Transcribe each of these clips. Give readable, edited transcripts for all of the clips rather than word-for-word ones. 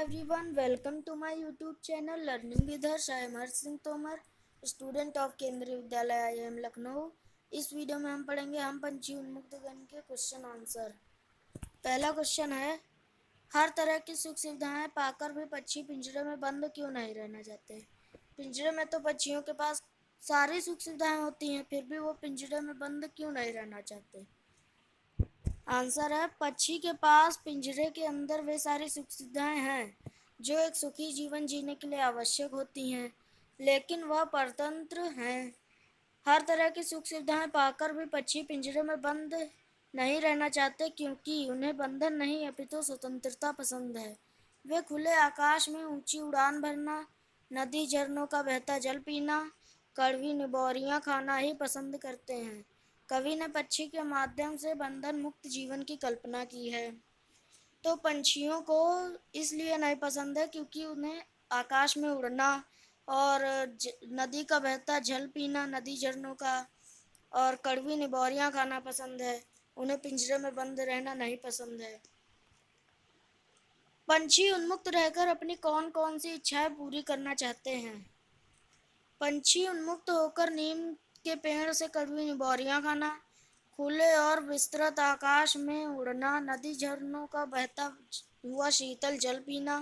everyone, welcome to my YouTube channel Learning with Harsh. I am Harsh Singh Tomar, student of केंद्रीय विद्यालय IIM Lucknow. इस video में हम पढ़ेंगे हम पंछी उन्मुक्त गण के क्वेश्चन आंसर। पहला क्वेश्चन है, हर तरह की सुख सुविधाएं पाकर भी पक्षी पिंजरे में बंद क्यों नहीं रहना चाहते। पिंजरे में तो पक्षियों के पास सारी सुख सुविधाएं होती हैं, फिर भी वो पिंजरे में बंद क्यों नहीं रहना चाहते। आंसर है, पक्षी के पास पिंजरे के अंदर वे सारी सुख सुविधाएं हैं जो एक सुखी जीवन जीने के लिए आवश्यक होती हैं, लेकिन वह परतंत्र हैं। हर तरह की सुख सुविधाएं पाकर भी पक्षी पिंजरे में बंद नहीं रहना चाहते, क्योंकि उन्हें बंधन नहीं अपितु स्वतंत्रता पसंद है। वे खुले आकाश में ऊंची उड़ान भरना, नदी झरनों का बहता जल पीना, कड़वी निबोरियां खाना ही पसंद करते हैं। कवि ने पक्षी के माध्यम से बंधन मुक्त जीवन की कल्पना की है। तो पंछियों को इसलिए नहीं पसंद है क्योंकि उन्हें आकाश में उड़ना और नदी का बहता जल पीना, नदी झरनों का, और कड़वी निबोरियां खाना पसंद है। उन्हें पिंजरे में बंद रहना नहीं पसंद है। पंछी उन्मुक्त रहकर अपनी कौन कौन सी इच्छाएं पूरी करना चाहते हैं। पंछी उन्मुक्त होकर नीम के पेड़ से कड़वी निबोरियां खाना, खुले और विस्तृत आकाश में उड़ना, नदी झरनों का बहता हुआ शीतल जल पीना,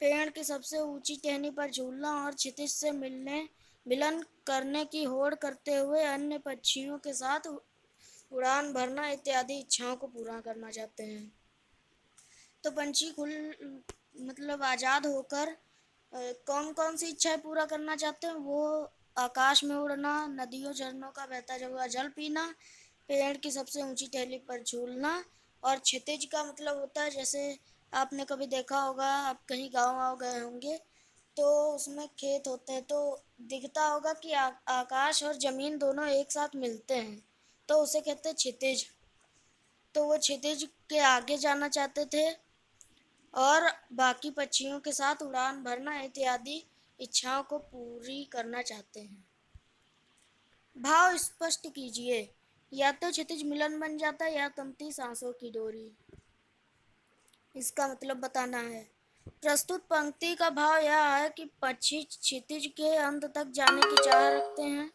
पेड़ की सबसे ऊंची टहनी पर झूलना और क्षितिज से मिलन करने की होड़ करते हुए अन्य पक्षियों के साथ उड़ान भरना इत्यादि इच्छाओं को पूरा करना चाहते हैं। तो पंछी आज़ाद होकर कौन कौन सी इच्छाएं पूरा करना चाहते हैं। वो आकाश में उड़ना, नदियों झरनों का बहता हुआ जल पीना, पेड़ की सबसे ऊंची टहनी पर झूलना, और क्षितिज का मतलब होता है, जैसे आपने कभी देखा होगा, आप कहीं गाँव आ गए होंगे तो उसमें खेत होते हैं, तो दिखता होगा कि आकाश और जमीन दोनों एक साथ मिलते हैं, तो उसे कहते हैं क्षितिज। तो वो क्षितिज के आगे जाना चाहते थे और बाकी पक्षियों के साथ उड़ान भरना इत्यादि इच्छाओं को पूरी करना चाहते हैं। भाव स्पष्ट कीजिए। या तो क्षितिज मिलन बन जाता है या तमती सांसों की डोरी। इसका मतलब बताना है। प्रस्तुत पंक्ति का भाव यह है कि पक्षी क्षितिज के अंत तक जाने की चाह रखते हैं,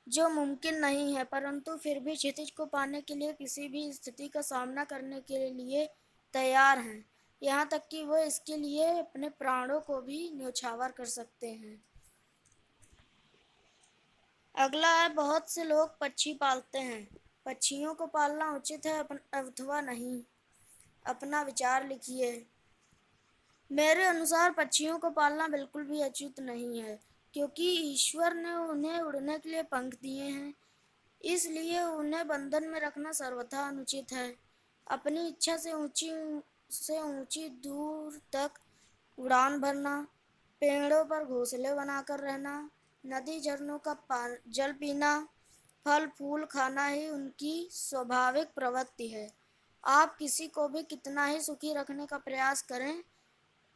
जो मुमकिन नहीं है, परंतु फिर भी क्षितिज को पाने के लिए किसी भी स्थिति का सामना करने के लिए तैयार हैं, यहाँ तक कि वह इसके लिए अपने प्राणों को भी न्यौछावर कर सकते हैं। अगला है, बहुत से लोग पक्षी पालते हैं। पक्षियों को पालना उचित है अथवा नहीं। अपना विचार लिखिए। मेरे अनुसार पक्षियों को पालना बिल्कुल भी उचित नहीं है, क्योंकि ईश्वर ने उन्हें उड़ने के लिए पंख दिए हैं, इसलिए उन्हें बंधन में रखना सर्वथा अनुचित है। अपनी इच्छा से ऊंची दूर तक उड़ान भरना, पेड़ों पर घोंसले बनाकर रहना, नदी झरनों का जल पीना, फल फूल खाना ही उनकी स्वाभाविक प्रवृत्ति है। आप किसी को भी कितना ही सुखी रखने का प्रयास करें,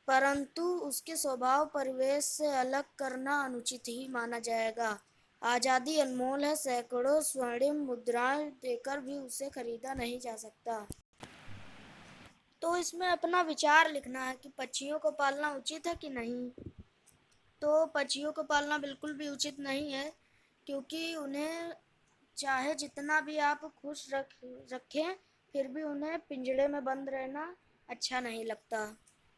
परंतु उसके स्वभाव परिवेश से अलग करना अनुचित ही माना जाएगा। आज़ादी अनमोल है, सैकड़ों स्वर्णिम मुद्राएं देकर भी उसे खरीदा नहीं जा सकता। तो इसमें अपना विचार लिखना है कि पक्षियों को पालना उचित है कि नहीं। तो पक्षियों को पालना बिल्कुल भी उचित नहीं है, क्योंकि उन्हें चाहे जितना भी आप खुश रखें, फिर भी उन्हें पिंजड़े में बंद रहना अच्छा नहीं लगता।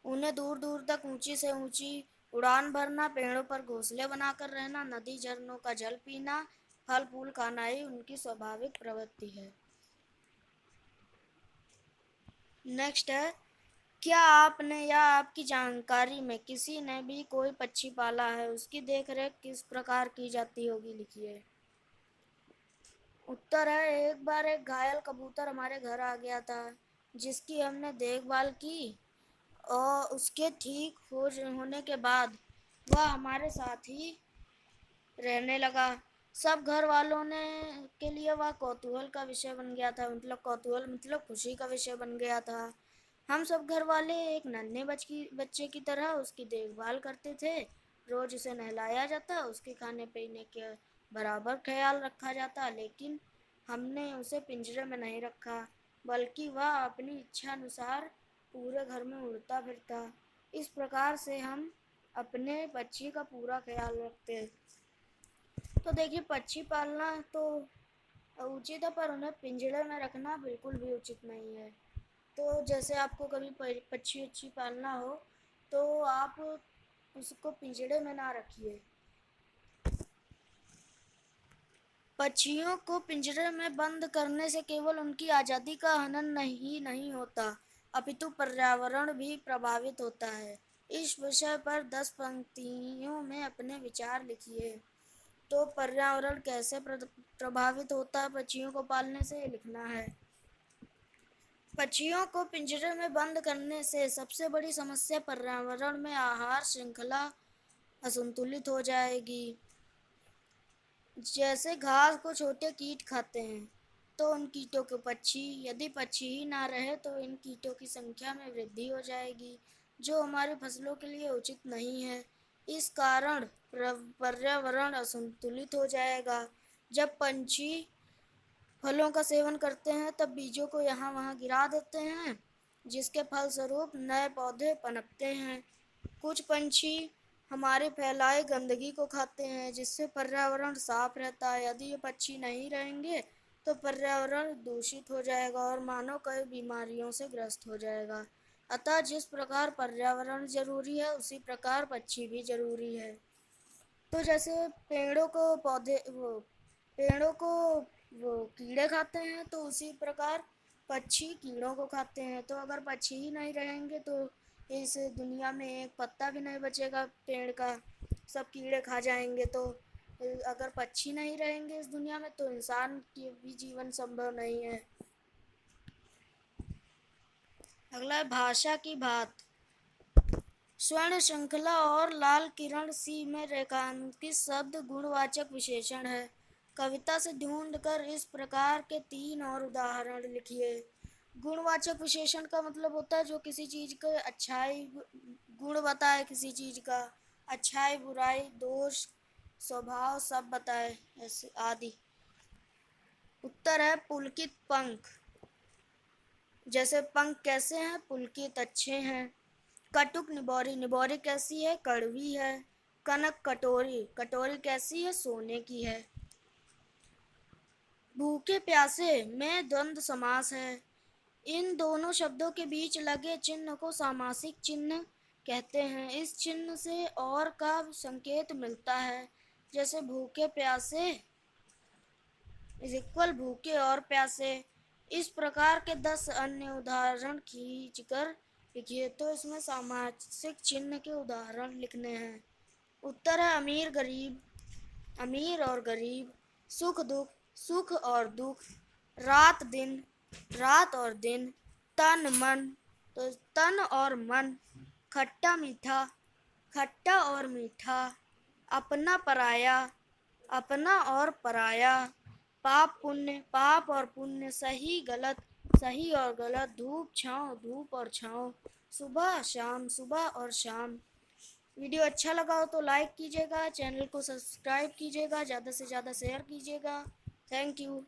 उन्हें दूर दूर तक ऊंची से ऊंची उड़ान भरना, पेड़ों पर घोंसले बनाकर रहना, नदी झरनों का जल पीना, फल फूल खाना ही उनकी स्वाभाविक प्रवृत्ति है। नेक्स्ट है, क्या आपने या आपकी जानकारी में किसी ने भी कोई पक्षी पाला है, उसकी देखरेख किस प्रकार की जाती होगी, लिखिए। उत्तर है, एक बार एक घायल कबूतर हमारे घर आ गया था, जिसकी हमने देखभाल की और उसके ठीक होने के बाद वह हमारे साथ ही रहने लगा। सब घर वालों ने के लिए वह कौतूहल का विषय बन गया था, कौतूहल मतलब खुशी का विषय बन गया था। हम सब घर वाले एक नन्हे बच्चे की तरह उसकी देखभाल करते थे। रोज उसे नहलाया जाता, उसके खाने पीने के बराबर ख्याल रखा जाता, लेकिन हमने उसे पिंजरे में नहीं रखा, बल्कि वह अपनी इच्छा अनुसार पूरे घर में उड़ता फिरता। इस प्रकार से हम अपने पक्षी का पूरा ख्याल रखते हैं। तो देखिए, पक्षी पालना तो उचित है, पर उन्हें पिंजरे में रखना बिल्कुल भी उचित नहीं है। तो जैसे आपको कभी पक्षी उच्छी पालना हो तो आप उसको पिंजरे में ना रखिए। पक्षियों को पिंजरे में बंद करने से केवल उनकी आज़ादी का हनन नहीं होता, अपितु पर्यावरण भी प्रभावित होता है। इस विषय पर 10 पंक्तियों में अपने विचार लिखिए। तो पर्यावरण कैसे प्रभावित होता है पक्षियों को पालने से, लिखना है। पक्षियों को पिंजरे में बंद करने से सबसे बड़ी समस्या पर्यावरण में आहार श्रृंखला असंतुलित हो जाएगी। जैसे घास को छोटे कीट खाते हैं तो उन कीटों के यदि पक्षी ही ना रहे तो इन कीटों की संख्या में वृद्धि हो जाएगी, जो हमारी फसलों के लिए उचित नहीं है। इस कारण पर्यावरण असंतुलित हो जाएगा। जब पंछी फलों का सेवन करते हैं तब बीजों को यहाँ वहाँ गिरा देते हैं, जिसके फलस्वरूप नए पौधे पनपते हैं। कुछ पंछी हमारे फैलाए गंदगी को खाते हैं, जिससे पर्यावरण साफ रहता है। यदि ये पक्षी नहीं रहेंगे तो पर्यावरण दूषित हो जाएगा और मानव कई बीमारियों से ग्रस्त हो जाएगा। अतः जिस प्रकार पर्यावरण जरूरी है उसी प्रकार पक्षी भी जरूरी है। तो जैसे पेड़ों को वो कीड़े खाते हैं तो उसी प्रकार पक्षी कीड़ों को खाते हैं। तो अगर पक्षी ही नहीं रहेंगे तो इस दुनिया में एक पत्ता भी नहीं बचेगा पेड़ का, सब कीड़े खा जाएंगे। तो अगर पक्षी नहीं रहेंगे इस दुनिया में तो इंसान की भी जीवन संभव नहीं है। अगला है भाषा की बात। स्वर्ण श्रृंखला और लाल किरण सी में रेखांकित शब्द गुणवाचक विशेषण है। कविता से ढूंढकर इस प्रकार के 3 और उदाहरण लिखिए। गुणवाचक विशेषण का मतलब होता है जो किसी चीज़ का अच्छाई गुण बताए, किसी चीज़ का अच्छाई बुराई दोष स्वभाव सब बताए, ऐसे आदि। उत्तर है पुलकित पंख। जैसे पंख कैसे हैं, पुलकित अच्छे हैं। कटुक निबोरी, निबोरी कैसी है, कड़वी है। कनक कटोरी, कटोरी कैसी है, सोने की है। भूखे प्यासे में द्वंद्व समास है। इन दोनों शब्दों के बीच लगे चिन्ह को सामासिक चिन्ह कहते हैं। इस चिन्ह से और का संकेत मिलता है। जैसे भूखे प्यासे इज इक्वल भूखे और प्यासे। इस प्रकार के 10 अन्य उदाहरण खींचकर लिखिए। तो इसमें सामासिक चिन्ह के उदाहरण लिखने हैं। उत्तर है अमीर गरीब, अमीर और गरीब, सुख दुख, सुख और दुख, रात दिन, रात और दिन, तन मन, तो तन और मन, खट्टा मीठा, खट्टा और मीठा, अपना पराया, अपना और पराया, पाप पुण्य, पाप और पुण्य, सही गलत, सही और गलत, धूप छाँव, धूप और छाँव, सुबह शाम, सुबह और शाम। वीडियो अच्छा लगा हो तो लाइक कीजिएगा, चैनल को सब्सक्राइब कीजिएगा, ज़्यादा से ज़्यादा शेयर कीजिएगा। Thank you.